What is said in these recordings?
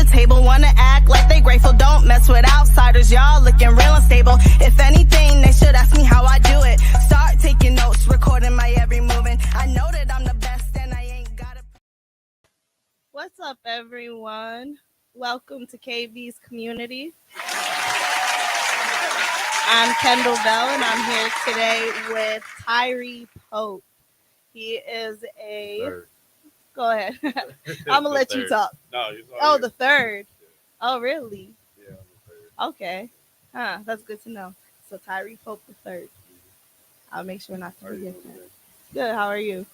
table. Wanna act like they grateful, don't mess with outsiders. Y'all looking real unstable. If anything, they should ask me how I do it. Start taking notes, recording my every movement. I know that I'm the best and I ain't gotta. What's up, everyone? Welcome to KB's Community. I'm Kendall Bell, and I'm here today with Tyree Pope. He is a... Third. Go ahead. I'm going to let you talk. No, oh, the third. Yeah. Oh, really? Yeah, I'm the third. Okay. Huh, that's good to know. So Tyree Pope the third. Mm-hmm. I'll make sure not to forget that. Good. How are you?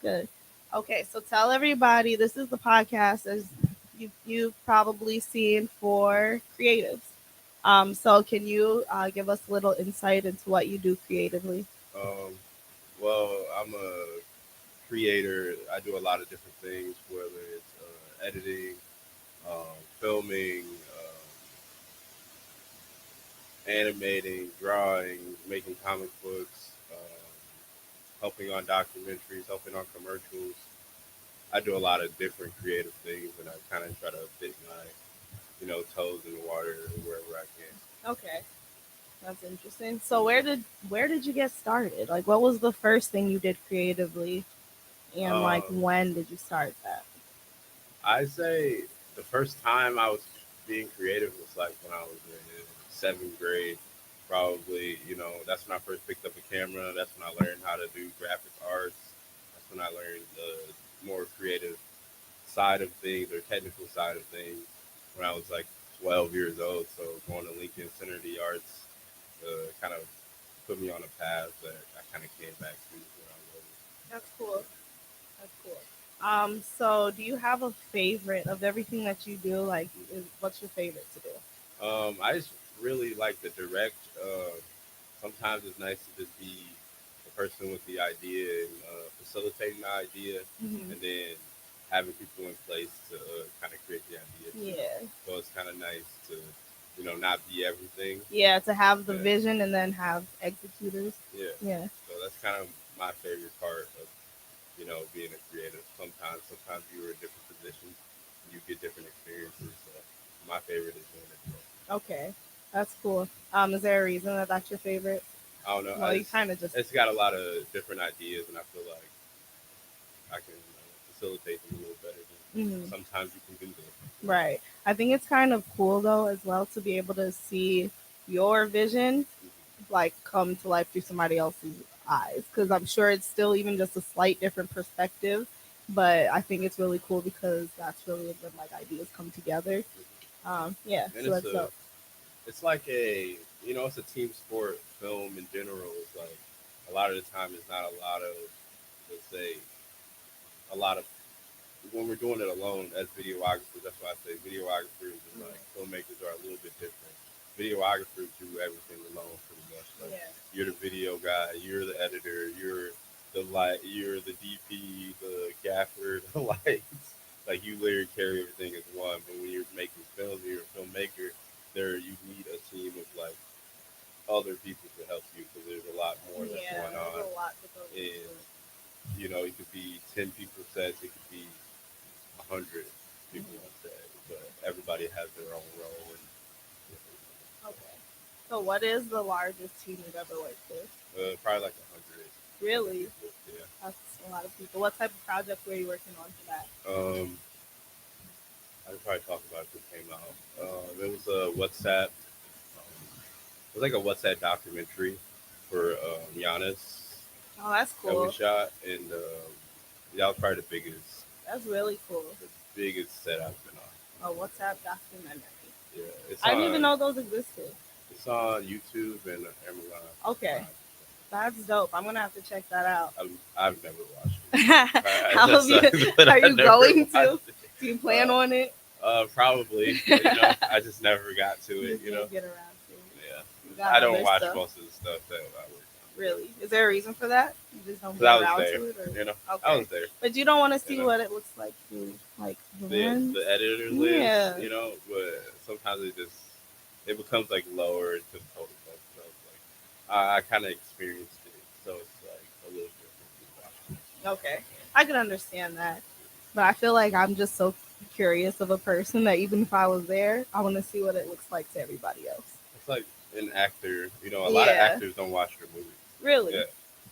Good. Okay, so tell everybody, this is the podcast as you've probably seen for creatives. So can you give us a little insight into what you do creatively? Well, I'm a creator. I do a lot of different things, whether it's editing, filming, animating, drawing, making comic books, helping on documentaries, helping on commercials. I do a lot of different creative things, and I kind of try to dip my, toes in the water wherever I can. Okay, that's interesting. So where did you get started? Like, what was the first thing you did creatively, and when did you start that? I'd say the first time I was being creative was like when I was in 7th grade. Probably, that's when I first picked up a camera. That's when I learned how to do graphic arts. That's when I learned the more creative side of things or technical side of things when I was like 12 years old. So going to Lincoln Center of the Arts kind of put me on a path that I kind of came back to when I was. That's cool. That's cool. So do you have a favorite of everything that you do? Like, what's your favorite to do? I just really like the direct. Sometimes it's nice to just be the person with the idea and facilitating the idea, mm-hmm. and then having people in place to kind of create the idea. Yeah. So it's kind of nice to, not be everything. Yeah, to have the vision and then have executors. Yeah. Yeah. So that's kind of my favorite part of, being a creative. Sometimes you are in different positions, and you get different experiences. So my favorite is doing it. Okay. That's cool. Is there a reason that that's your favorite? I don't know. Well, you kind of just... It's got a lot of different ideas, and I feel like I can facilitate them a little better than mm-hmm. sometimes you can do them. Right. I think it's kind of cool, though, as well, to be able to see your vision, mm-hmm. like, come to life through somebody else's eyes. Because I'm sure it's still even just a slight different perspective, but I think it's really cool because that's really when, like, ideas come together. Yeah, and so that's dope. It's like it's a team sport. Film in general is like a lot of the time it's not a lot of, let's say, when we're doing it alone as videographers. That's why I say videographers and like filmmakers are a little bit different. Videographers do everything alone pretty much. Like you're the video guy, you're the editor, you're the light, you're the DP, the gaffer, the lights. Like you literally carry everything as one. But when you're making films, you're a filmmaker. You need a team of like other people to help you because there's a lot more that's going on. There's a lot to go and it could be 10 people sets, it could be 100 people on set, but everybody has their own role. Okay. So what is the largest team you've ever worked with? Probably like 100. Really? Yeah. That's a lot of people. What type of project were you working on for that? I could probably talk about it if it came out. It was a WhatsApp. It was like a WhatsApp documentary for Giannis. Oh, that's cool. That we shot, and that was probably the biggest. That's really cool. The biggest set I've been on. Oh, WhatsApp documentary. Yeah, I didn't even know those existed. It's on YouTube and Amazon. Okay. That's dope. I'm gonna have to check that out. I've never watched it. Are you going to? Do you plan on it? Probably. I just never got to it. Get around to it. Yeah. I don't watch most of the stuff that I work on. Really? Is there a reason for that? You just don't get around to it? Or? Okay. I was there. But you don't want to see what it looks like through, like, the editor lens, but sometimes it becomes, like, lower to total stuff. Like, I kind of experienced it, so it's, like, a little different. Okay. I can understand that. But I feel like I'm just so curious of a person that even if I was there, I want to see what it looks like to everybody else. It's like an actor. A lot of Yeah. actors don't watch their movies. Really? Yeah.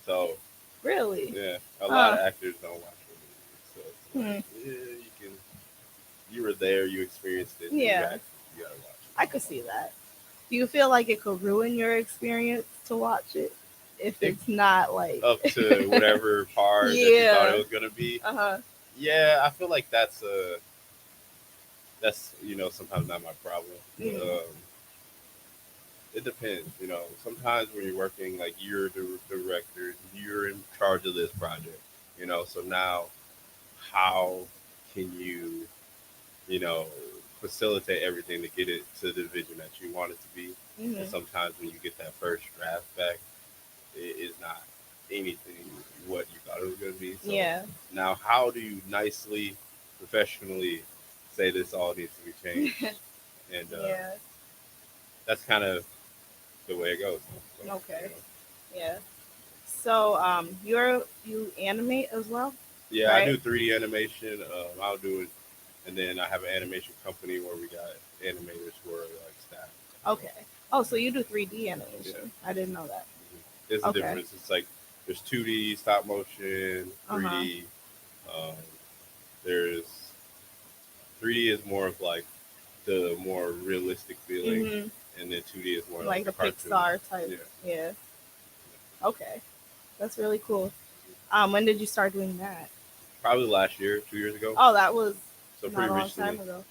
So Really? yeah, a lot Huh. of actors don't watch their movies. So it's Hmm. like, yeah, you can. You were there. You experienced it. Yeah. You gotta watch I could see that. Do you feel like it could ruin your experience to watch it if it. it's not like Up to whatever part that you thought yeah. it was gonna be. Uh-huh. Yeah, I feel like that's sometimes not my problem. Mm. It depends. Sometimes when you're working, like you're the director, you're in charge of this project. So now how can you know facilitate everything to get it to the vision that you want it to be? And Hmm. sometimes when you get that first draft back, it is not anything what you thought it was going to be. So Yeah. now, how do you nicely, professionally say this all needs to be changed? And Yeah. that's kind of the way it goes. So, Okay. Yeah. So you animate as well, yeah, I right? do 3D animation. I'll do it, and then I have an animation company where we got animators who are like staff. Okay. Oh, so you do 3D Yeah, animation. I didn't know that. there's a Okay. difference. It's like there's 2D stop motion, Uh-huh. 3D. Um, there's 3D is more of like the more realistic feeling, Hmm. and then 2D is more Like like the the cartoon. Pixar type. Yeah. Yeah. Okay. That's really cool. When did you start doing that? Probably last year, 2 years ago, Oh, that was so not pretty a long recently. time ago.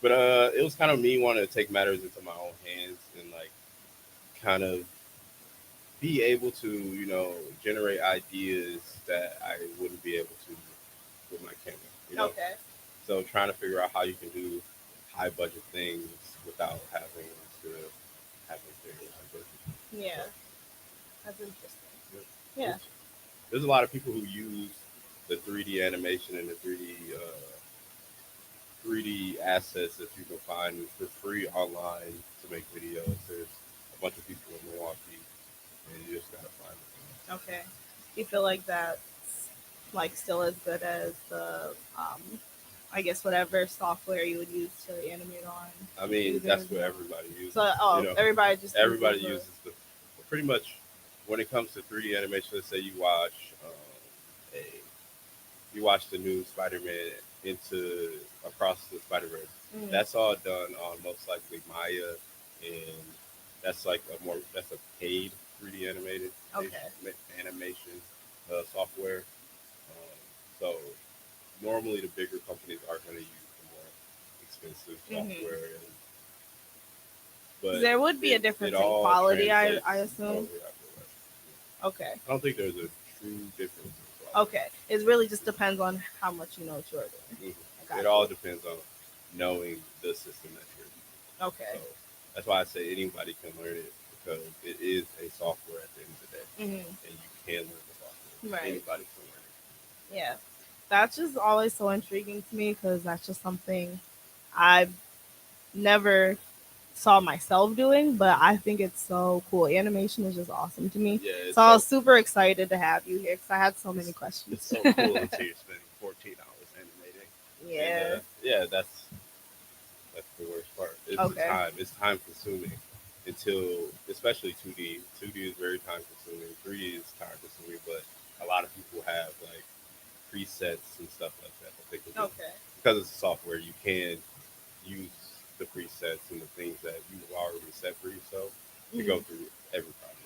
But it was kind of me wanting to take matters into my own hands and like kind of be able to generate ideas that I wouldn't be able to with my camera. Okay. So trying to figure out how you can do high budget things without having to have a very high budget. Yeah. So, That's interesting. yeah. Yeah. There's a lot of people who use the 3D animation and the 3D assets that you can find for free online to make videos. There's a bunch of people in Milwaukee, and you just gotta find them. Okay. Do you feel like that's like still as good as the I guess whatever software you would use to animate on I mean, computers? that's what everybody uses. So everybody just Everybody uses uses the pretty much when it comes to 3D animation. Let's say a you watch the new Spider-Man into Across the Spider-Verse. mm, That's all done on most likely Maya, and that's a paid 3D okay. animation software. So normally the bigger companies are going to use the more expensive Hmm. software, but There would be a it difference in all quality, translates. I Oh, assume. yeah, I feel like, Okay. I don't think there's a true difference in quality. Okay. It really just depends on how much you know what you're doing. I It got all you. depends on knowing the system that you're using. Okay. So that's why I say anybody can learn it because it is a software at the end of the day, Hmm. and you can learn the software. Right. Anybody can learn Yeah. That's just always so intriguing to me because that's just something I've never saw myself doing, but I think it's so cool. Animation is just awesome to me. it. Yeah, So I was super excited to have you here because I had so many it's questions. so cool until you're spending 14 hours animating, Yeah. and yeah, that's the worst part. It's the Okay. time. It's time consuming until, especially 2D. 2D is very time consuming. 3D is time consuming, but a lot of people have like presets and stuff like that that they can do Okay. because it's software. You can use the presets and the things that you've already set for yourself to go Hmm. through every project.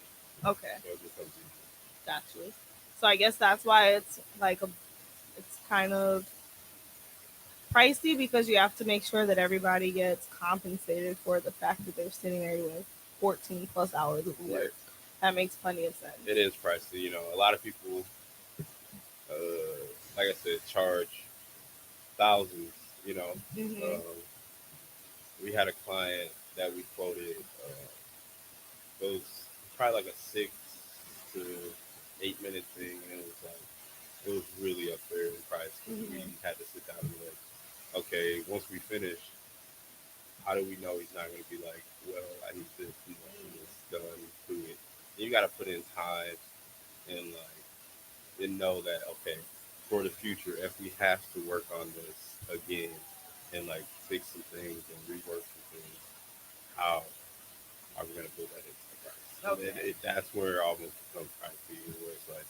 Okay. So it becomes easier. Got you. So I guess that's why it's like it's kind of pricey because you have to make sure that everybody gets compensated for the fact that they're sitting there doing 14 plus hours of Yeah, work. That makes plenty of sense. it is pricey. A lot of people, like I said, charge thousands. You know, Hmm. um, we had a client that we quoted. It was probably like a 6 to 8 minute thing, and it was really up there in price because we Hmm. had to sit down and be like, okay, once we finish, how do we know he's not going to be like, well, I need this, this done to it. And you got to put in time and know that okay, for the future, if we have to work on this again, and like fix some things and rework some things. How are we gonna build that into the price? And then Okay. that's where it almost becomes pricey, where it's like,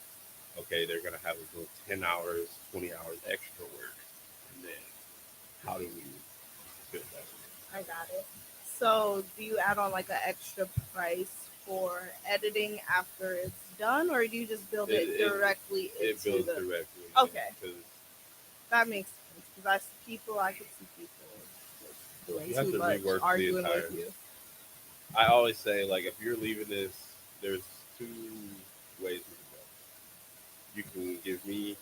okay, they're gonna have a little 10 hours, 20 hours extra work, and then how do we fit that I got it. So, do you add on like an extra price for editing after it's done, or do you just build in? it directly It into builds the? directly Okay, because that makes sense because I could see people just doing you have too to much, rework the arguing with entire. you. I always say like if you're leaving this, there's two ways we can go. You can give me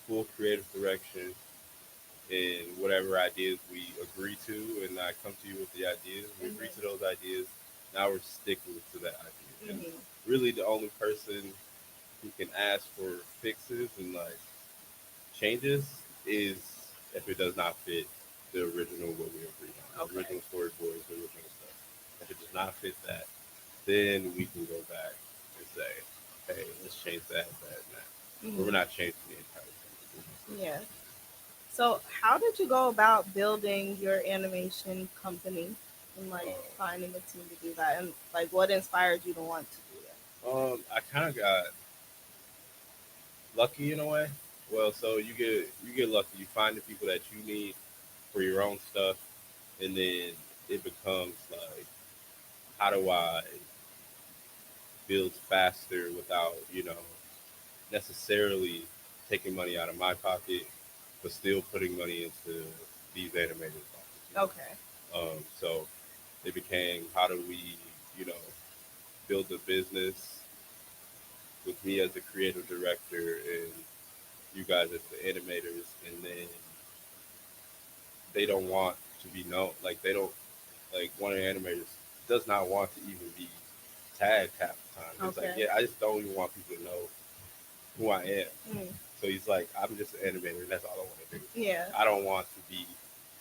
full creative direction in whatever ideas we agree to, and I come to you with the ideas. We agree to those ideas. Now we're sticking to that idea. And Mm-hmm. really, the only person who can ask for fixes and like changes is if it does not fit the original what we agreed on, the Okay. original storyboards, the original stuff. If it does not fit that, then we can go back and say, hey, let's change that, and that. But we're Mm-hmm. not changing the entire thing. Yeah. So, how did you go about building your animation company and like finding a team to do that? And like, what inspired you to want to do I kind of got lucky in a way. Well, so you get lucky. You find the people that you need for your own stuff, and then it becomes like, how do I build faster without necessarily taking money out of my pocket, but still putting money into these animators' pockets. that? Okay. So it became, how do we, you know, build a business with me as the creative director and you guys as the animators, and then they don't want to be known. Like they don't, like one of the animators does not want to even be tagged half the time. It's like, Okay. yeah, I just don't even want people to know who I am. Mm. So he's like, I'm just an animator, and that's all I want to do. Yeah. I don't want to be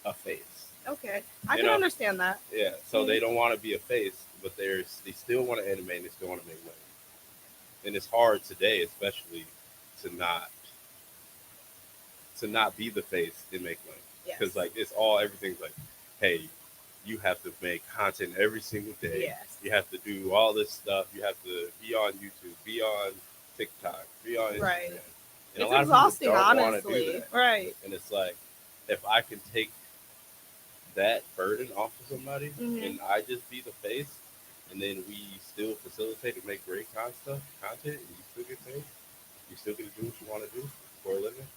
a face. Okay. I You can know? understand that. Yeah. So they don't want to be a face, but they still want to animate and they still want to make money. And it's hard today, especially to not be the face and make money, because Yes. like everything's like, hey, you have to make content every single day. Yes. You have to do all this stuff. You have to be on YouTube, be on TikTok, be on Right. Instagram. And a It's lot of people exhausting, don't want to do honestly. that. Right. And it's like, if I can take that burden off of somebody Mm-hmm. and I just be the face, and then we still facilitate and make great content, and you still get paid, you still get to do what you want to do for a living.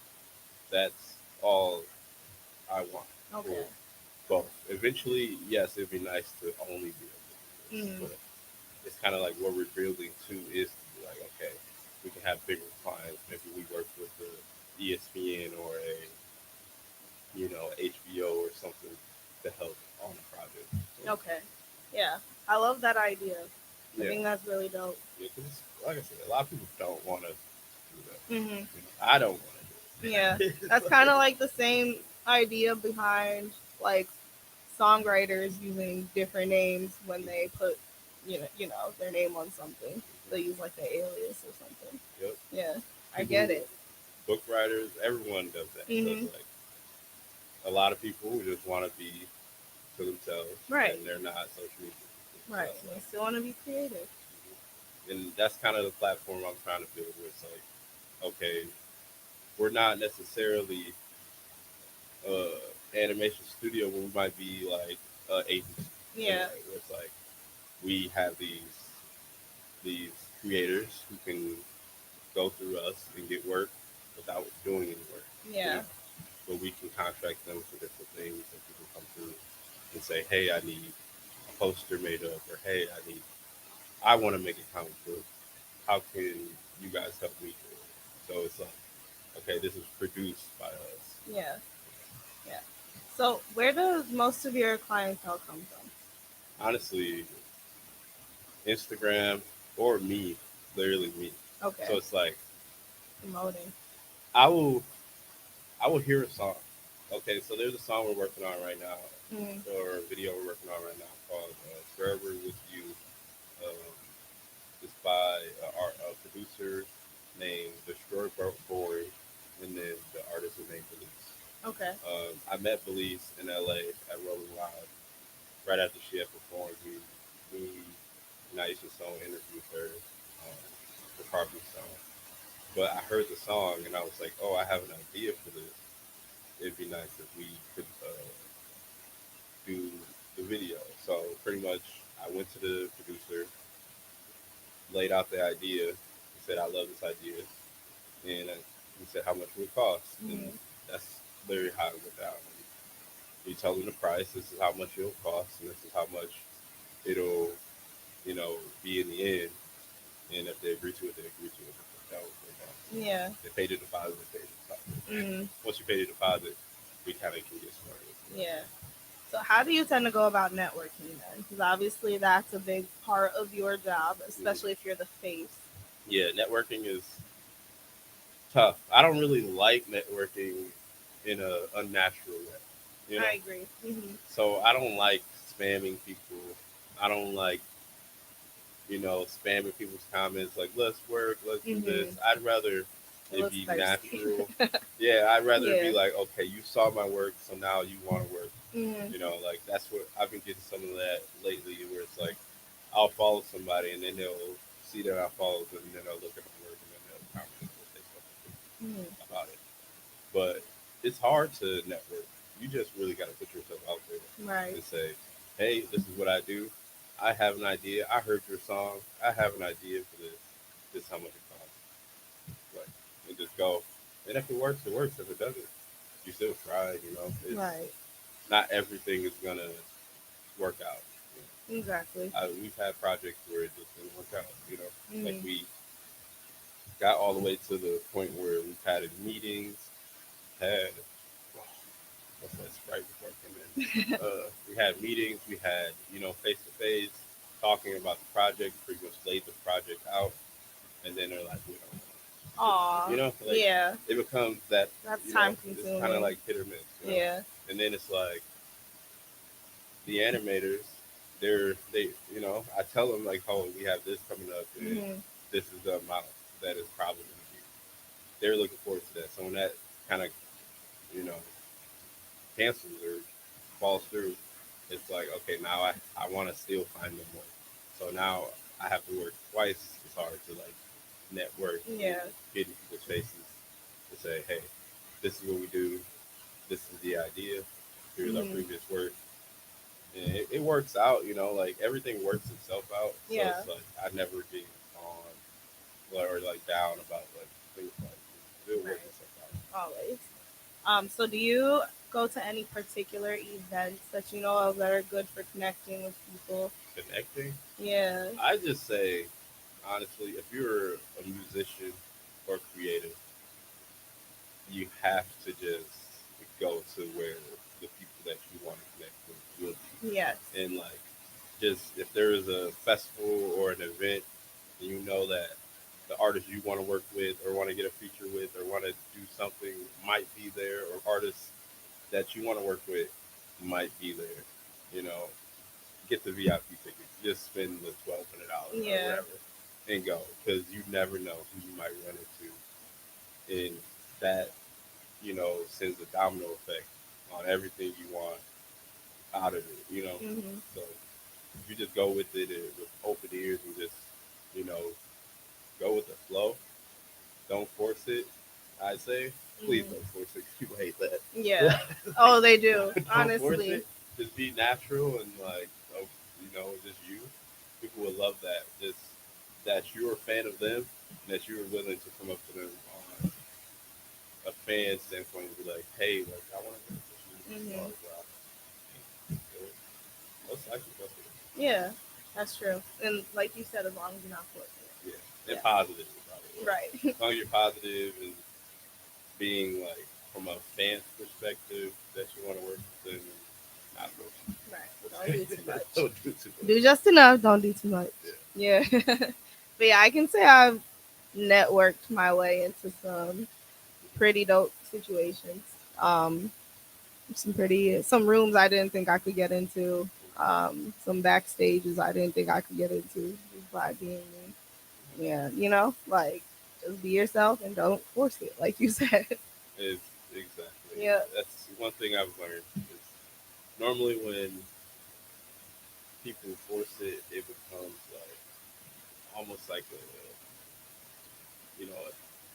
That's all I want for Okay. both. Eventually, yes, it'd be nice to only be able to do this, Mm-hmm. but it's kind of like what we're building to is to be like, okay, we can have bigger clients. Maybe we work with the ESPN or a HBO or something to help on a project. So, Okay. Yeah. I love that idea. I yeah, think that's really dope. yeah, because like I said, a lot of people don't want to do that. Mm-hmm. I don't want Yeah. to do That's it. kind of like the same idea behind like songwriters using different names when they put, their name on something. They use like the alias or something. Yep. Yeah, I get People, it. book writers, everyone does that. So Hmm. it's like a lot of people who just want to be to themselves Right, and they're not social media people. So right. it's They like, still want to be creative. and that's kind of the platform I'm trying to build. Where it's like, okay, we're not necessarily uh, animation studio, but we might be like agency in a Yeah. way. Where it's like we have these creators who can go through us and get work without doing any work. You Yeah. know, but we can contract them for different things, and people come through and say, "Hey, I need a poster made up," or "Hey, I want to make a comic book. How can you guys help me do it?" So it's like, okay, this is produced by us. Yeah. Yeah. So, where does most of your clientele come from? Honestly, Instagram or me, literally me. So Okay. it's like Promoting. I will I will hear a song. Okay, so there's a song we're working on right now, Mm. or a video we're working on right now called "Forever with You." Um, it's by a producer named Destroy Boring, and then the artist is named Belize. Okay. I met Belize in LA at Rolling Loud right after she had performed. Me and I used to song interview with her for Carpet Song. But I heard the song and I was like, oh, I have an idea for this. It'd be nice if we could do the video. So pretty much, I went to the producer, laid out the idea. He said, I love this idea. And he said, how much would it cost? And Mm-hmm. that's literally how it went down. You tell them the price. This is how much it'll cost, and this is how much it'll, be in the end. And if they agree to it, they agree to it. If they don't, they don't. Yeah. They pay the deposit. They pay the deposit. Mm-hmm. Once you pay the deposit, we kind of can get started. Yeah. So how do you tend to go about networking then? Because obviously that's a big part of your job, especially if you're the face. Yeah, networking is tough. I don't really like networking in a unnatural way. I agree. Mm-hmm. So I don't like spamming people. I don't like spamming people's comments like let's work, let's do this. Mm-hmm. I'd rather It it looks be thirsty. natural. Yeah, I'd rather it Yeah. be like, okay, you saw my work, so now you want to work. Mm-hmm. Like that's what I've been getting some of that lately, where it's like I'll follow somebody and then they'll see that I followed them, and then they'll look at my work and then they'll comment and say something Mm-hmm. about it. But it's hard to network. You just really got to put yourself out there Right. and say, hey, this is what I do. I have an idea. I heard your song. I have an idea for this. This is how much it costs. Like, and just go. And if it works, it works. If it doesn't, you still try. It's Right. not everything is gonna work out. Exactly. We've had projects where it just didn't work out. Like Mm-hmm. we got all the way to the point where we've had meetings, had what's that Sprite before I came in. We had meetings. We had face to face talking about the project. Pretty much laid the project out, and then they're like, we don't. Aw. Like Yeah. it becomes that. That's time It's kind of consuming. like hit or miss. Yeah. And then it's like the animators. I tell them like, oh, we have this coming up, and Mm-hmm. this is the amount that is probably going to be. They're looking forward to that. So when that kind of you know cancels or falls through, it's like, okay, now I want to still find them more. So now I have to work twice as hard to like network and Yeah. get in people's faces to say, hey, this is what we do. This is the idea. Here's our Mm-hmm. previous work. And it works out, like everything works itself out. So Yeah. it's like I never get on or like down about like things like it Right. works itself out. Always. So do you go to any particular events that you know of that are good for connecting with people? Connecting. Yeah. I just say honestly, if you're a musician or creative, you have to just go to where the people that you want to connect with will Yes. be. And like, just if there is a festival or an event, and you know that the artist you want to work with, or want to get a feature with, or want to do something might be there, or artists that you want to work with might be there. You know, get the VIP tickets. Just spend the $1,200 or Yeah. whatever, and go, because you never know who you might run into, and that sends a domino effect on everything you want out of it. Mm-hmm. So if you just go with it with open ears and just you know go with the flow, don't force it. I say, please Mm-hmm. don't force it. 'Cause people hate that. Yeah. Oh, they do. Don't force Honestly. it. Just be natural and like just you. People would love that. Just that you're a fan of them and that you're willing to come up to them on a fan standpoint and be like, hey, like I want to do this. Blah, Mm-hmm. blah. Most likely, that's it. Yeah. That's true. And like you said, as long as you're not forcing Yeah, it. and positive. Yeah. Probably. Right. As long as you're positive and being like from a fan's perspective that you want to work with them and not force Right. Don't do too much. Don't do too much. Do just enough. Don't do too much. Yeah. Yeah. But yeah, I can say I've networked my way into some pretty dope situations. Um, some rooms I didn't think I could get into. Some backstages I didn't think I could get into just by being me. Yeah, like just be yourself and don't force it, like you said. It's exactly. Yeah. That's one thing I've learned. Is normally when people force it, it becomes like almost like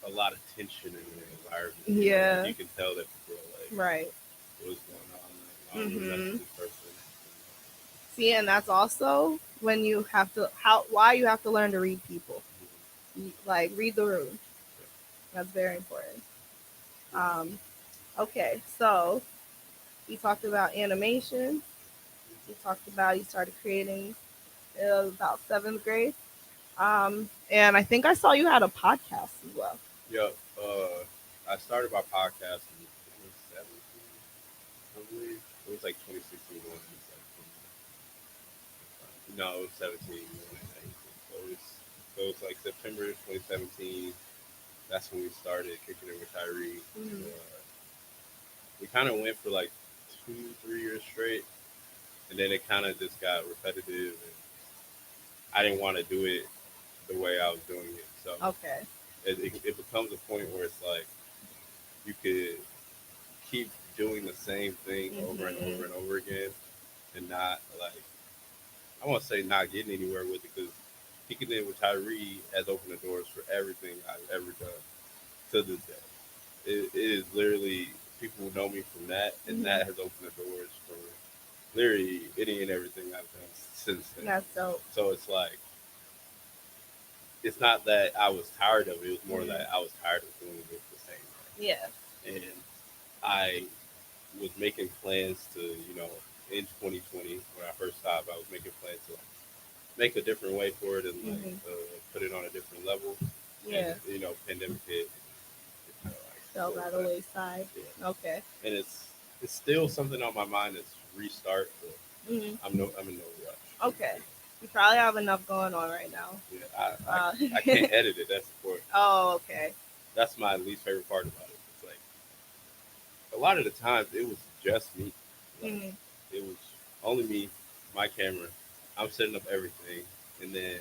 a lot of tension in the environment. Yeah. You can tell that people are like, Right. what's going on? Like, I don't really mess Mm-hmm. with this person. See, and that's also when you have to why you have to learn to read people. Like read the room. That's very important. Um, okay, so we talked about animation. We talked about you started creating about seventh grade. And I think I saw you had a podcast as well. Yep. I started my podcast in 2017, I believe. It was like 2016 when it was like, no, it was 17 when it was 18. So it was like September 2017. That's when we started kicking it with Tyree. Mm-hmm. We kind of went for like 2, 3 years straight, and then it kind of just got repetitive, and I didn't want to do it the way I was doing it. So Okay. it becomes a point where it's like you could keep doing the same thing over and Mm-hmm. over and over again, and not like I won't say not getting anywhere with it because kicking it with Tyree has opened the doors for everything I've ever done to this day. It is literally people know me from that, and Mm-hmm. that has opened the doors for literally any and everything I've done since then. That's dope. So it's like it's not that I was tired of it; it was more Mm-hmm. that I was tired of doing it the same Yeah. way. And I was making plans to, in 2020 when I first stopped, I was making plans to like make a different way for it and like Mm-hmm. put it on a different level. Yeah. And pandemic hit, it kind of like Fell by slowed the back. wayside. Yeah. Okay. And it's still something on my mind that's restart, but Mm-hmm. I'm in no rush. Okay. You probably have enough going on right now. Yeah, I, Uh, I, I can't edit it. That's the part. oh, okay. That's my least favorite part about it. It's like a lot of the times it was just me. Like Mm-hmm. it was only me, my camera. I'm setting up everything, and then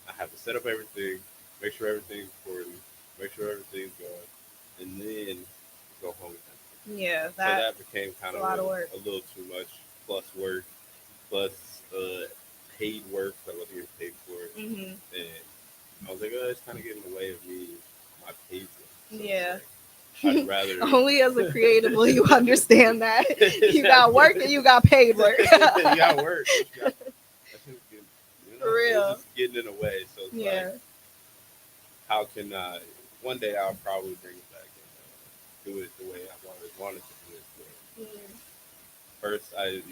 I have to set up everything, make sure everything's recording, make sure everything's going, and then go home again. Yeah, So that became kind a of lot of work. a little too much, plus work, plus paid work. So I wasn't getting paid for it, Mm-hmm. and I was like, oh, it's kind of getting in the way of me, my paid stuff. So Yeah. like, I'd rather Only as a creative will you understand that. You got Exactly. work and you got paid work. You got work. But that shit's getting, For real. it's just getting in the way. So it's Yeah. like, how can I? One day I'll probably bring it back and do it the way I've always wanted to do it. But Mm, first, I'd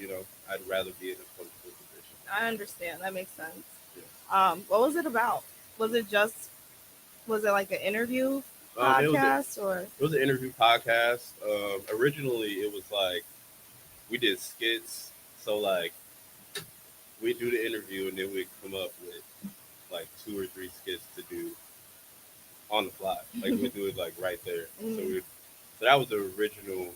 rather be in a comfortable position. I understand. That makes sense. Yeah. What was it about? Was it just was it like an interview It was podcast or? an interview podcast. Originally, it was like we did skits. So like we do the interview and then we come up with like 2 or 3 skits to do on the fly. Like we do it like right there. Mm, So that was the original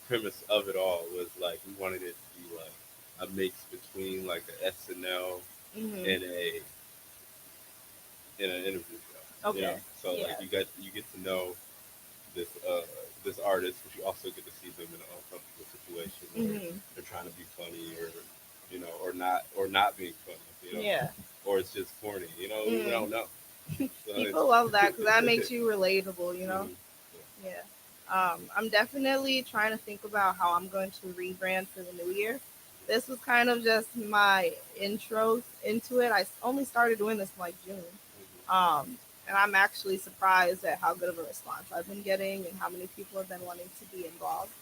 premise of it all was like we wanted it to be like a mix between like a SNL mm-hmm. and an interview show. Okay. So like you get to know this this artist, but you also get to see them in an uncomfortable situation where Mm-hmm. they're trying to be funny or or not being funny, Yeah. or it's just corny, we don't know. So People love that because that makes you relatable. Mhm. Yeah. I'm definitely trying to think about how I'm going to rebrand for the new year. This was kind of just my intro into it. I only started doing this in like June. And I'm actually surprised at how good of a response I've been getting and how many people have been wanting to be involved.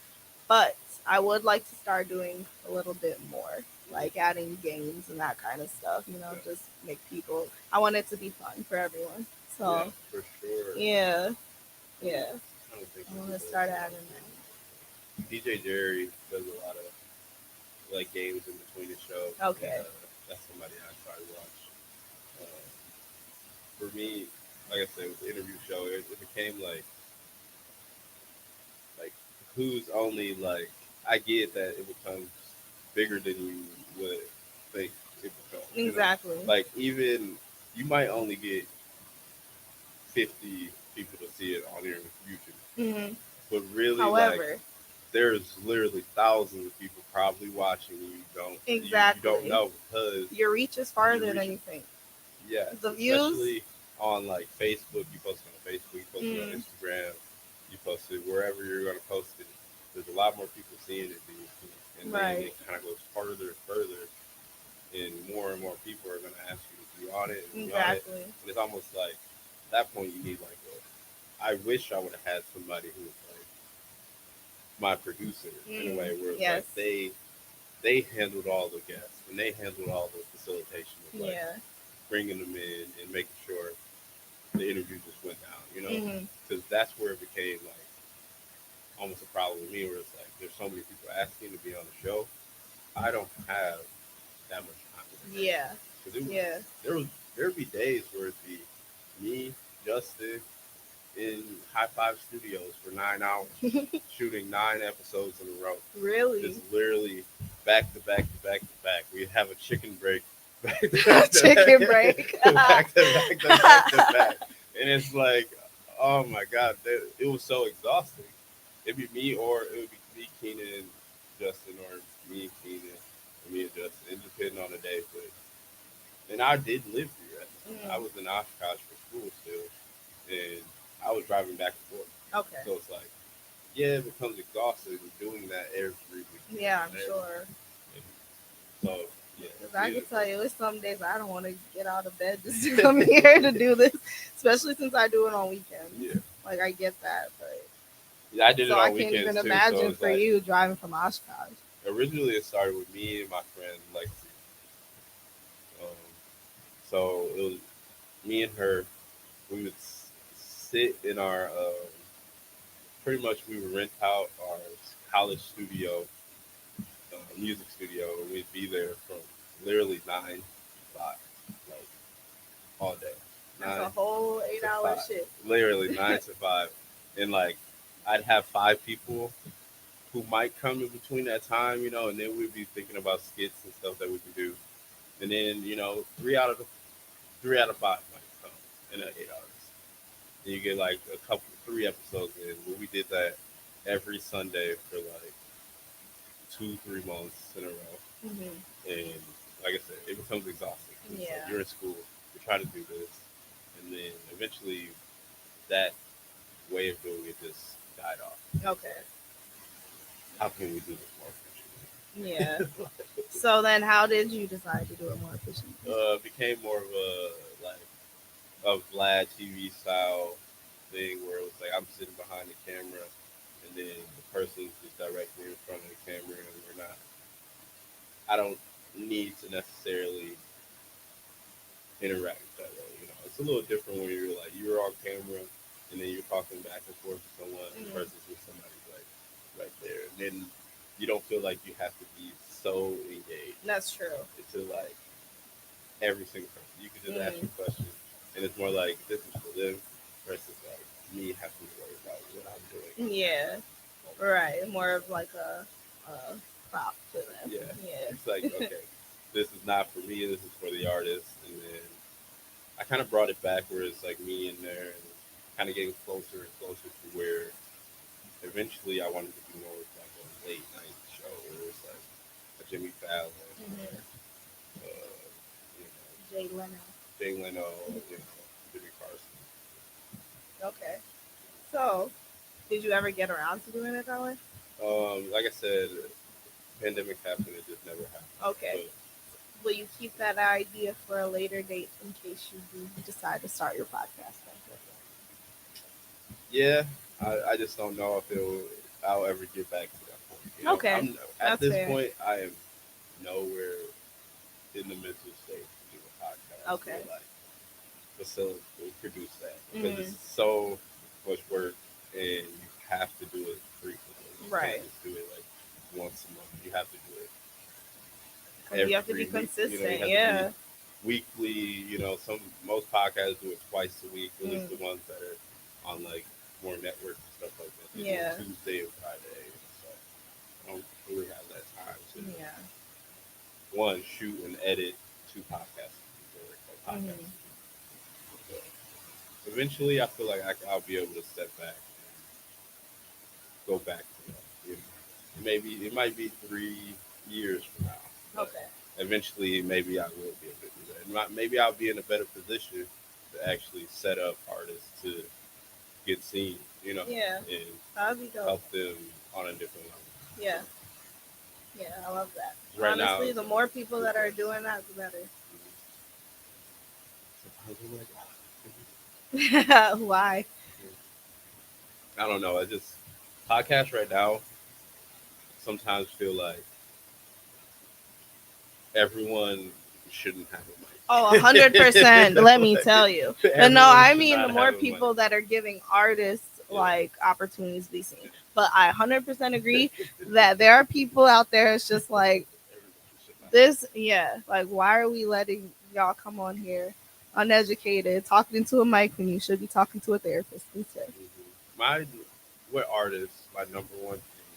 But I would like to start doing a little bit more, like adding games and that kind of stuff, just make people, I want it to be fun for everyone. So, Yeah, for sure. yeah, yeah. I don't think I want to start adding that. DJ Jerry does a lot of like games in between the show. Okay. And, that's somebody I try to watch. For me, like I said, with the interview show, it became like who's only like I get that it becomes bigger than you would think it becomes. Exactly. Like even you might only get 50 people to see it on your YouTube. Mm-hmm. But really, like, However, there's literally thousands of people probably watching you. You don't exactly, know because your reach is you farther reach. than you think. Yes, The views, especially on like Facebook. You post it on Facebook. You post it on mm, Instagram. You post it wherever you're going to post it. There's a lot more people seeing it than you think, and then right, it kind of goes further and further, and more people are going to ask you to be on it and be on it, exactly. and it's almost like at that point you need like a. I wish I would have had somebody who was like my producer in a way where it's like Yes, they handled all the guests and they handled all the facilitation of like yeah, bringing them in and making sure the interview just went down, hmm, because that's where it became like almost a problem with me, where it's like there's so many people asking to be on the show. I don't have that much time in the day yeah, because it was yeah. there'd be days where it'd be me, Justin, in High Five Studios for 9 hours, shooting 9 episodes in a row. Really, Just literally back to back to back to back. We have a chicken break, back to back to chicken break. back, back to back to back to back, and it's like, oh my god, it was so exhausting. It'd be me, or it would be me, Keenan, and Justin, or me and Keenan, or me and Justin. It depended on the day, but and I did live here at the time. I Mm, was in Oshkosh for school still, and I was driving back and forth. okay, So it's like, yeah, it becomes exhausting doing that every weekend. yeah, I'm And sure. and so yeah, Because I yeah, can tell you, there's some days I don't want to get out of bed just to come here to do this, especially since I do it on weekends. yeah. Like I get that, but Yeah, I did so it I on can't even weekends too. So imagine it's for like you driving from Oshkosh. originally it started with me and my friend Lexi. Um, so it was me and her. We would sit in our pretty much we would rent out our college studio, music studio, and we'd be there from literally 9 to 5, like all day, That's a nine whole to 8 hour five, shift. literally 9 to 5, and like I'd have 5 people who might come in between that time, and then we'd be thinking about skits and stuff that we could do, and then three out of five might come in that 8 hours, and you get like a couple 3 episodes in. But we did that every Sunday for like 2 3 months in a row, Hmm. and like I said, it becomes exhausting. It's like Yeah. you're in school, you're trying to do this, and then eventually that way of doing it just died off. It's Okay. like, how can we do this more Yeah. efficiently? So then, how did you decide to do it more efficiently? Became more of a Vlad TV style thing where it was like I'm sitting behind the camera, and then the person's just directly in front of the camera, and we're not. I don't need to necessarily interact that way. It's a little different when you're on camera, and then you're talking back and forth to someone Mm, versus when somebody's like right there, and then you don't feel like you have to be so engaged that's true. into like every single person. You can just ask Mm, your questions, and it's more like this is for them versus like me having to worry about what I'm doing. yeah. All the time. Right. More of like a prop to them. Yeah, it's like Yeah. okay, this is not for me. This is for the artist, and then I kind of brought it back where it's like me in there and kind of getting closer and closer to where eventually I wanted to do more of like a late night show where it's like a Jimmy Fallon or Hmm. you know Jay Leno. Jay Leno, Jimmy Carson. Okay. So, did you ever get around to doing it that way? Like I said, pandemic happened. It just never happened. Okay. But Will you keep that idea for a later date in case you do decide to start your podcast? yeah, I just don't know if I'll ever get back to that point. Okay, I'm at that's this fair. point. I am nowhere in the mental state to do a podcast Okay. or like facilitate produce that because Mm, it's so much work and you have to do it frequently. You right. can't just do it like once a month. You have to do it Because you have to every be week. You consistent. have to be Yeah. weekly. Most podcasts do it twice a week. At least Mm, the ones that are on like more network and stuff like that. They do yeah. it Tuesday and Friday. So I don't really have that time to Yeah. one shoot and edit 2 podcasts or podcasts. Hmm. So eventually, I feel like I'll be able to step back go back to that. You know, maybe it might be 3 years from now. But Okay. eventually, maybe I will be able to do that. And maybe I'll be in a better position to actually set up artists to get seen. You know, Yeah. and That'd be dope. help them on a different level. Yeah. Yeah, I love that. Right now, Honestly, it's the a more people good that are place. doing that, the better. Sometimes I'm like, Why? I don't know. I just podcasts right now sometimes feel like everyone shouldn't have a Oh, mic. 100%. Let me Like, tell you. But no, everyone I should mean, the not have more a mic. people that are giving artists Yeah. like opportunities to be seen. But I 100% agree that there are people out there. It's just like Everyone should not have. this. Yeah. Like, why are we letting y'all come on here uneducated, talking into a mic when you should be talking to a therapist instead? My with artists, my number one thing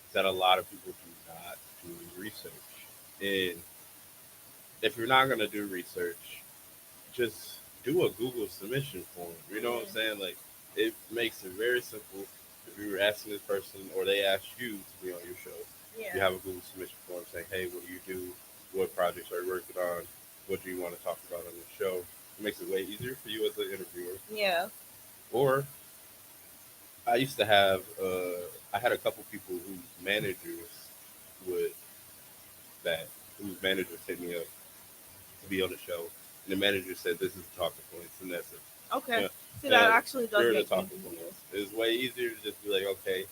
is that a lot of people do not do research. And if you're not gonna do research, just do a Google submission form. You know what I'm saying? Like it makes it very simple. If you were asking this person or they asked you to be on your show, you Yeah. have a Google submission form saying, "Hey, what do you do? What projects are you working on? What do you want to talk about on the show?" It makes it way easier for you as an interviewer. Yeah. Or I used to have, I had a couple people whose managers would that whose managers hit me up to be on the show, and the manager said, "This is the talking points," and that's it. Okay. Yeah, See, that yeah, actually does here are the make talking things easier. points. It's way easier to just be like, okay,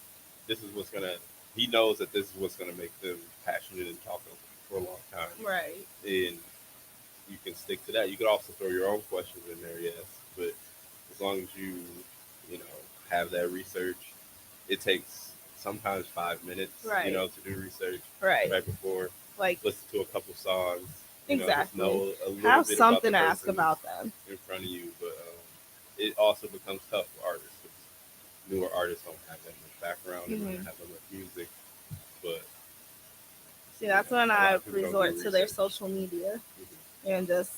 this is what's gonna. He knows that this is what's gonna make them passionate and talking for a long time, Right. and you can stick to that. You could also throw your own questions in there, yes, but as long as you know, have that research, it takes sometimes 5 minutes, Right. to do research Right. right before, Like, listen to a couple songs, just exactly. know a little Have bit about the something to ask person about them. in front of you. But it also becomes tough for artists because newer artists don't have that much background, they don't Hmm. have that much music, but See, that's when a lot I of people don't do resort to their research. social media Mhm. and just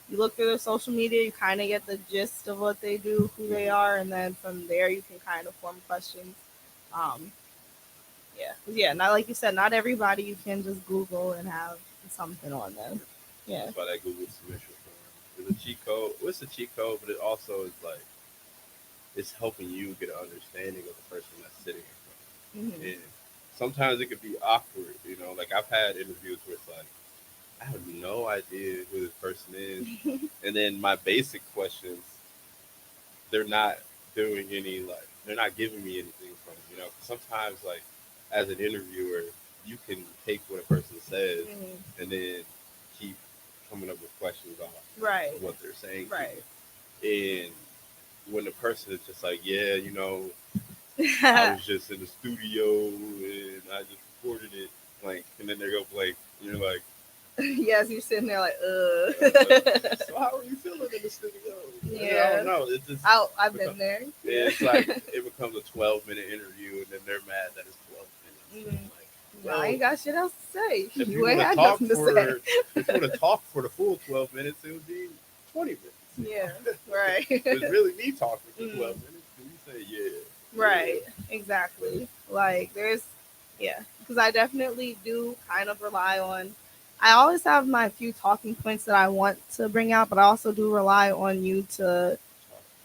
you look through their social media, you kind of get the gist of what they do, who they Mhm. are, and then from there you can kind of form questions. Um, yeah, 'cause yeah, not like you said, not everybody you can just Google and have something on them. Yeah. That's why that Google submission form is a cheat code. Well, it's a cheat code, but it also is like it's helping you get an understanding of the person that's sitting in front of Hmm. you. And sometimes it could be awkward, like I've had interviews where it's like, I have no idea who this person is. And then my basic questions, they're not doing any, like, they're not giving me anything from, 'cause sometimes, like, as an interviewer, you can take what a person says Hmm. and then keep coming up with questions off Right. what they're saying to Right. you. And when the person is just like, yeah, I was just in the studio and I just recorded it, like, and then they go blank, and you're like, Yes, you're sitting there like, so how are you feeling in the studio? And I Yeah. don't know. It just I've been becomes, there. Yeah. it's like it becomes a 12-minute interview, and then they're mad that it's 12 minutes. Mhm. I'm like, No, I well, ain't got shit else to say. if you You ain't want to had talk nothing to say. for if you want to talk for the full 12 minutes, it would be 20 minutes. Yeah, right. But it's really me talking for Mm, 12 minutes. And you say, yeah, right, exactly. Like, yeah, because I definitely do kind of rely on, I always have my few talking points that I want to bring out, but I also do rely on you to,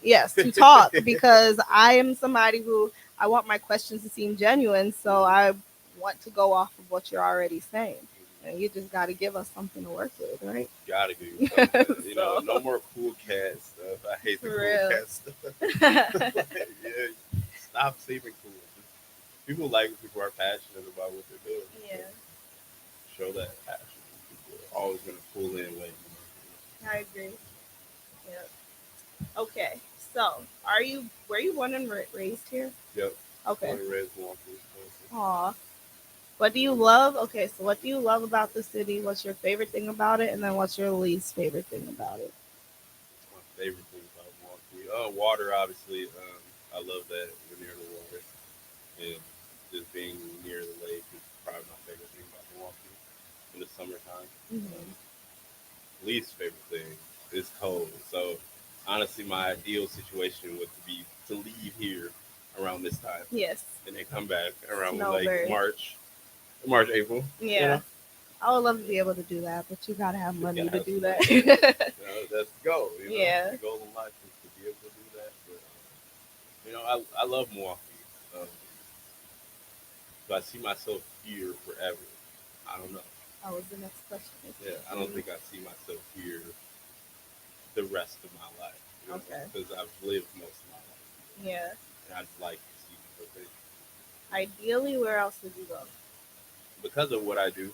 yes, to talk because I am somebody who I want my questions to seem genuine. So I want to go off of what you're already saying. And you just got to give us something to work with, right? gotta give you something. So, No more cool cat stuff. I hate the for cool real. cat stuff. Like, yeah, stop seeming cool. People like when people are passionate about what they're doing. Yeah, Show that passion. People are always gonna pull in way I agree. Yeah. Okay. So, were you born and raised here? more. Yep. Okay. Born and raised in Milwaukee, Wisconsin. Aw. What do you love? Okay, so what do you love about the city? What's your favorite thing about it? And then what's your least favorite thing about it? My favorite thing about Milwaukee. Water, obviously. I love that we're near the water, and just being near the lake is probably my favorite thing about Milwaukee in the summertime. Hmm. Least favorite thing is cold. So honestly, my ideal situation would be to leave here around this time, Yes. and they come back around like Snowbird. March, April. Yeah. I would love to be able to do that, but you gotta have You money gotta to have do some that. money. That's the goal. Yeah. The goal in life is to be able to do that. But I love Milwaukee. Um, do I see myself here forever? I don't know. That was the next question. Yeah, I don't think I see myself here the rest of my life. Okay. Because I've lived most of my life here, Yeah. and I'd like to see more things. Ideally, where else would you go? Because of what I do,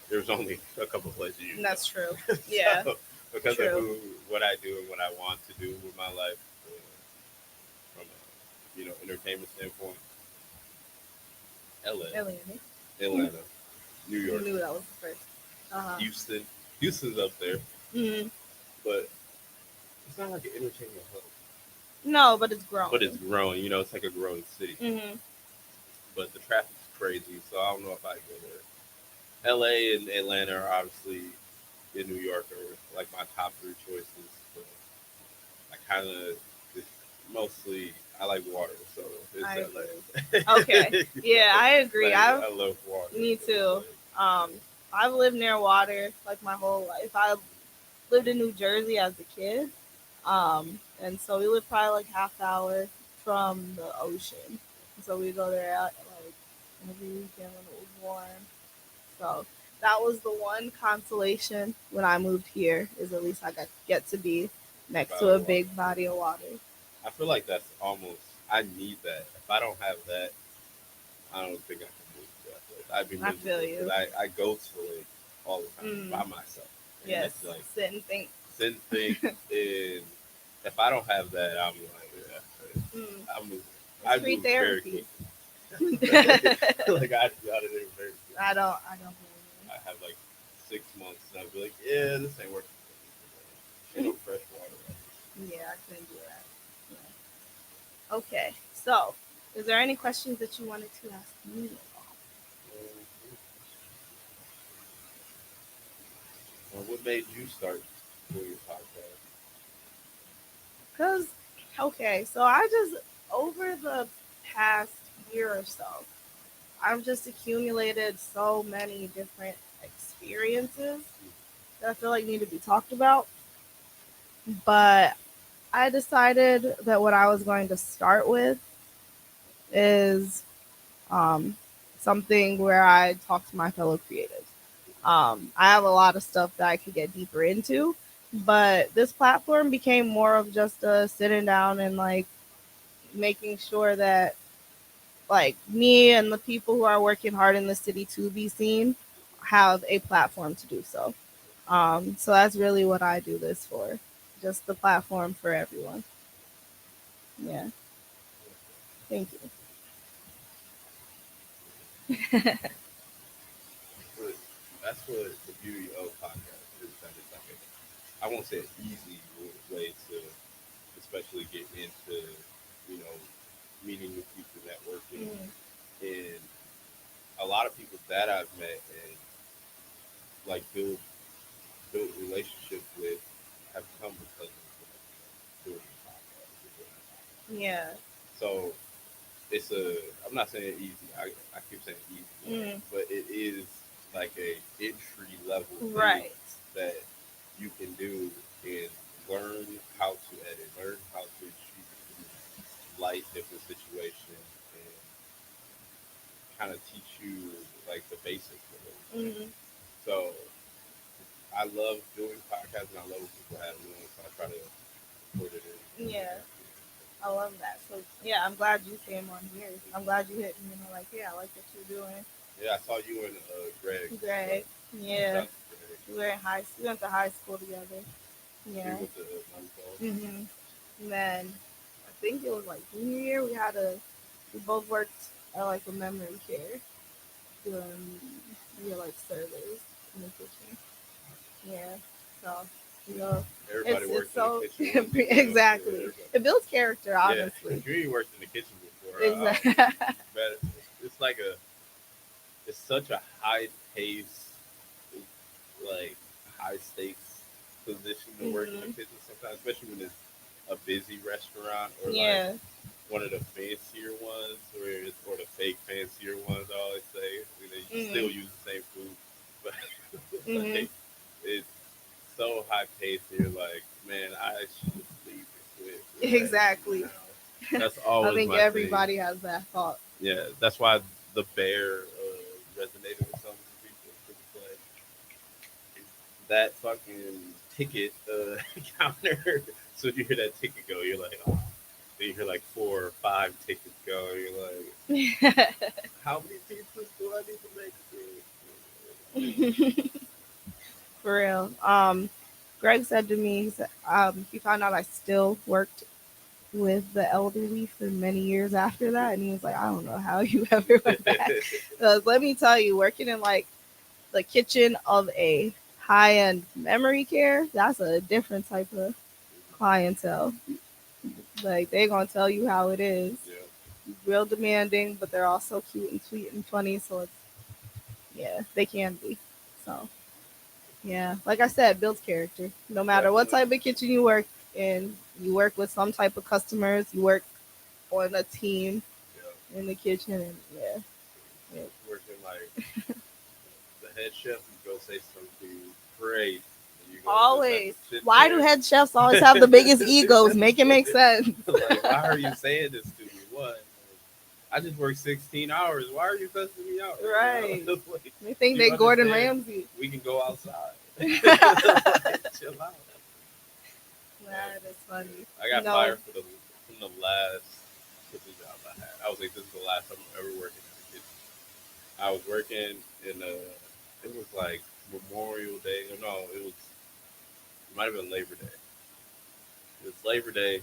there's only a couple places you can go. That's true. Yeah. So, because True. of what I do and what I want to do with my life, from a entertainment standpoint, LA, Atlanta. Atlanta, New You York, knew that was the first. Houston. Houston's up there, Mm-hmm. but it's not like an entertainment hub. No, but it's growing. But it's growing. It's like a growing city. Mm-hmm. But the traffic's crazy, so I don't know if I go there. LA and Atlanta are obviously in New York are like my top three choices. But I kind of mostly I like water, so it's I LA. Okay. Yeah, I agree. I love water. Me too. I've lived near water like my whole life. I lived in New Jersey as a kid. And so we lived probably like half hour from the ocean. So we go there like every weekend when it was warm. So that was the one consolation when I moved here is at least I get to be next to a big body of water. I feel like that's almost I need that. If I don't have that, I don't think I can move to that place. I'd be miserable. I feel you. I go to the lake all the time by myself. And Yes. it's like Sit and think. and if I don't have that, I'm like, I'm moving. I free move therapy. very quickly. Like I'd be out of there very quickly. I don't I have like 6 months, and I'd be like, yeah, this ain't working. Ain't no fresh water. Yeah, I couldn't do that. Yeah. Okay, so is there any questions that you wanted to ask me? What made you start doing your podcast? Because, okay, so I just, over the past year or so, I've just accumulated so many different experiences that I feel like need to be talked about. But I decided that what I was going to start with is something where I talk to my fellow creatives. I have a lot of stuff that I could get deeper into, but this platform became more of just a sitting down and like making sure that like me and the people who are working hard in the city to be seen have a platform to do so. So that's really what I do this for, just the platform for everyone. Yeah, thank you. But that's what the beauty of podcast is. That it's like I won't say an easy way to, especially get into, you know, meeting new people, networking, and a lot of people that I've met and like built relationships with have come because of doing the podcast. Yeah. So I'm not saying easy. I keep saying easy, but it is like a entry level thing that you can do and learn how to edit, learn how to shoot light different situations, and kind of teach you like the basics of it. So I love doing podcasts and I love when people have them, so I try to put it in. Yeah. I love that. So yeah, I'm glad you came on here. I'm glad you hit me and like, yeah, I like what you're doing. Yeah, I saw you and Greg. Greg, yeah. We were in we went to high school together. Yeah. And then I think it was like junior year. We both worked at like a memory care doing like servers in the kitchen. Yeah. So everybody works so in the kitchen. exactly. It builds character, honestly. Yeah, you worked in the kitchen before. Exactly. But it's like it's such a high pace, like high stakes position to work in the kitchen sometimes, especially when it's a busy restaurant or like one of the fancier ones, or the fake fancier ones. I always say they still Mhm. use the same food, but Mhm. like it's so high paced. You're like, man, I should just leave this with right Exactly. now. That's I always think my thing. everybody has that thought. Yeah, that's why the bear resonated with some people. 'Cause it's like that fucking ticket counter. So you hear that ticket go, you're like, oh. Then you hear like 4 or 5 tickets go, you're like, how many pizzas do I need to make? For real. Greg said to me, he found out I still worked with the elderly for many years after that, and he was like, I don't know how you ever went back. Because let me tell you, working in like the kitchen of a high end memory care, that's a different type of clientele. Like they gonna tell you how it is. Yeah, Real demanding, but they're also cute and sweet and funny. So it's yeah, they can be. So yeah, like I said, builds character. No matter what definitely. type of kitchen you work in, you work with some type of customers. You work on a team Yeah, in the kitchen, and yeah, it, working like the head chef, you go say something great, and you go just have to always. sit Why do there. head chefs always have the biggest egos? Make it make sense. Like, why are you saying this to me? What? Like, I just worked 16 hours. Why are you cussing me out right Right. now? Like, They think do they you Gordon understand? Ramsay. We can go outside. Like, chill out. But That is funny. I You got know, fired from the last kitchen job I had. I was like, this is the last time I'm ever working in the kitchen. I was working in a. It was like Memorial Day. Or no, it might have been Labor Day. It's Labor Day.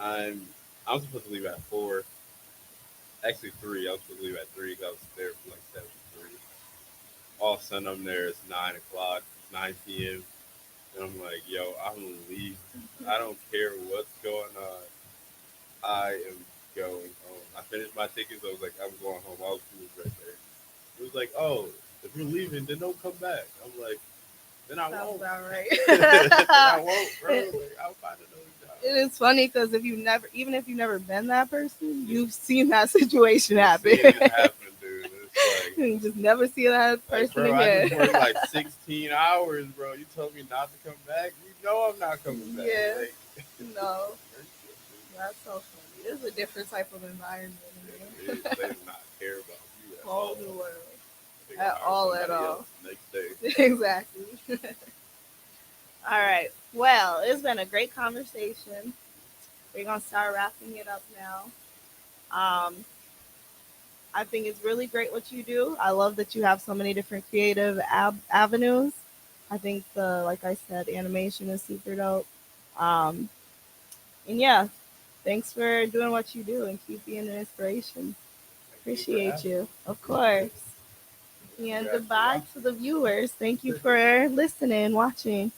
I'm I'm supposed to leave at 4. Actually 3. I was supposed to leave at 3 because I was there from like 7 to 3. All of a sudden I'm there. It's 9 o'clock, 9 p.m. And I'm like, yo, I'm leaving. I don't care what's going on. I am going home. I finished my tickets. I was like, I'm going home. All the food was right there. It was like, oh, if you're leaving, then don't come back. I'm like, then I sounds won't. about right. Then I won't, bro. it Like, I'll find another job. is funny because if you never, even if you've never been that person, you've seen that situation Just happen. seeing it happen, dude. It's You just never see that like, person bro, I again. just worked like 16 hours, bro. You told me not to come back. You know I'm not coming back. Yeah, Like, no, that's so funny. It's a different type of environment in they there. do not care about you at Whole all. new world. They gonna At hire all, at somebody else all. next day. Exactly. All right. Well, it's been a great conversation. We're gonna start wrapping it up now. Um, I think it's really great what you do. I love that you have so many different creative avenues. I think like I said, animation is super dope. Um, and yeah, thanks for doing what you do and keep being an inspiration. Thank you for Appreciate having you, me. of Appreciate course. it. Thank you And guys for goodbye to watching. the viewers. Thank you for listening, watching.